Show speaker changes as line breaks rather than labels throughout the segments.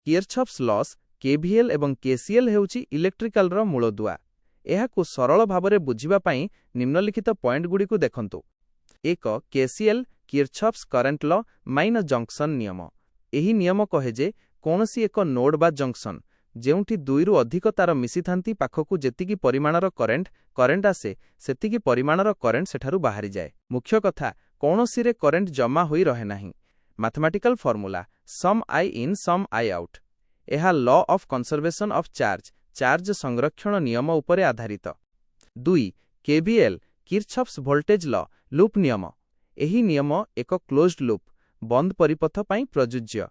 କିର୍ଚଫ୍ସ loss କେଭିଏଲ୍ ଏବଂ କେସିଏଲ୍ ହେଉଛି ଇଲେକ୍ଟ୍ରିକାଲର ମୂଳଦୁଆ। ଏହାକୁ ସରଳ ଭାବରେ ବୁଝିବା ପାଇଁ ନିମ୍ନଲିଖିତ ପଏଣ୍ଟଗୁଡ଼ିକୁ ଦେଖନ୍ତୁ। 1. କେସିଏଲ୍ କିର୍ଚଫ୍ସ କରେଣ୍ଟ ଲ ମାଇନ ଜଙ୍କସନ୍ ନିୟମ। ଏହି ନିୟମ କହେ ଯେ କୌଣସି ଏକ ନୋଡ୍ ବା ଜଙ୍କସନ୍ ଯେଉଁଠି ଦୁଇରୁ ଅଧିକ ତାର ମିଶିଥାନ୍ତି ପାଖକୁ ଯେତିକି ପରିମାଣର କରେଣ୍ଟ ଆସେ ସେତିକି ପରିମାଣର କରେଣ୍ଟ ସେଠାରୁ ବାହାରିଯାଏ। ମୁଖ୍ୟ କଥା, କୌଣସିରେ କରେଣ୍ଟ ଜମା ହୋଇ ରହେ ନାହିଁ। Mathematical formula SUM I in SUM I out. ଏହା ଲ ଅଫ୍ କନସର୍ଭେସନ୍ ଅଫ୍ ଚାର୍ଜ ସଂରକ୍ଷଣ ନିୟମ ଉପରେ ଆଧାରିତ। 2. କେଭିଏଲ୍ କିର୍ଚଫ୍ସ ଭୋଲ୍ଟେଜ୍ ଲ ଲୁପ୍ ନିୟମ। ଏହି ନିୟମ ଏକ କ୍ଲୋଜ୍ଡ ଲୁପ୍ ବନ୍ଦ ପରିପଥ ପାଇଁ ପ୍ରଯୁଜ୍ୟ।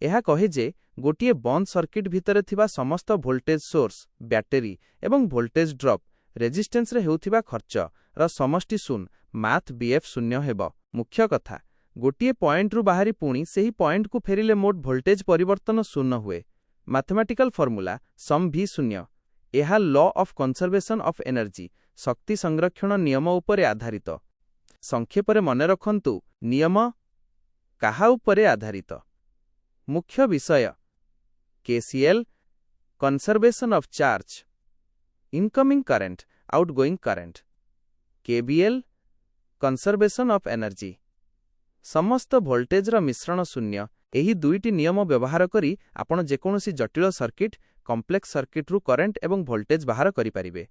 ଏହା କହେ ଯେ ଗୋଟିଏ ବନ୍ଦ ସର୍କିଟ୍ ଭିତରେ ଥିବା ସମସ୍ତ ଭୋଲ୍ଟେଜ୍ ସୋର୍ସ, ବ୍ୟାଟେରୀ ଏବଂ ଭୋଲ୍ଟେଜ୍ ଡ୍ରପ୍ ରେଜିଷ୍ଟେନ୍ସରେ ହେଉଥିବା ଖର୍ଚ୍ଚର ସମଷ୍ଟି ଶୂନ ମ୍ୟାଥ୍ ବିଏଫ୍ ଶୂନ୍ୟ ହେବ। ମୁଖ୍ୟ କଥା, ଗୋଟିଏ ପଏଣ୍ଟରୁ ବାହାରି ପୁଣି ସେହି ପଏଣ୍ଟକୁ ଫେରିଲେ ମୋଟ ଭୋଲ୍ଟେଜ୍ ପରିବର୍ତ୍ତନ ଶୂନ ହୁଏ। ମ୍ୟାଥମେଟିକାଲ ଫର୍ମୁଲା ସମ୍ ଭି ଶୂନ୍ୟ। ଏହା ଲ ଅଫ୍ କନସର୍ଭେସନ୍ ଅଫ୍ ଏନର୍ଜି ଶକ୍ତି ସଂରକ୍ଷଣ ନିୟମ ଉପରେ ଆଧାରିତ। ସଂକ୍ଷେପରେ ମନେ ରଖନ୍ତୁ, ନିୟମ କାହା ଉପରେ ଆଧାରିତ? ମୁଖ୍ୟ ବିଷୟ KCL conservation of charge, incoming current, outgoing current. KVL conservation of energy, ସମସ୍ତ ଭୋଲ୍ଟେଜର ମିଶ୍ରଣ ଶୂନ୍ୟ। ଏହି ଦୁଇଟି ନିୟମ ବ୍ୟବହାର କରି ଆପଣ ଯେକୌଣସି ଜଟିଳ ସର୍କିଟ୍, କମ୍ପ୍ଲେକ୍ସ ସର୍କିଟ୍ରୁ କରେଣ୍ଟ ଏବଂ ଭୋଲ୍ଟେଜ୍ ବାହାର କରିପାରିବେ।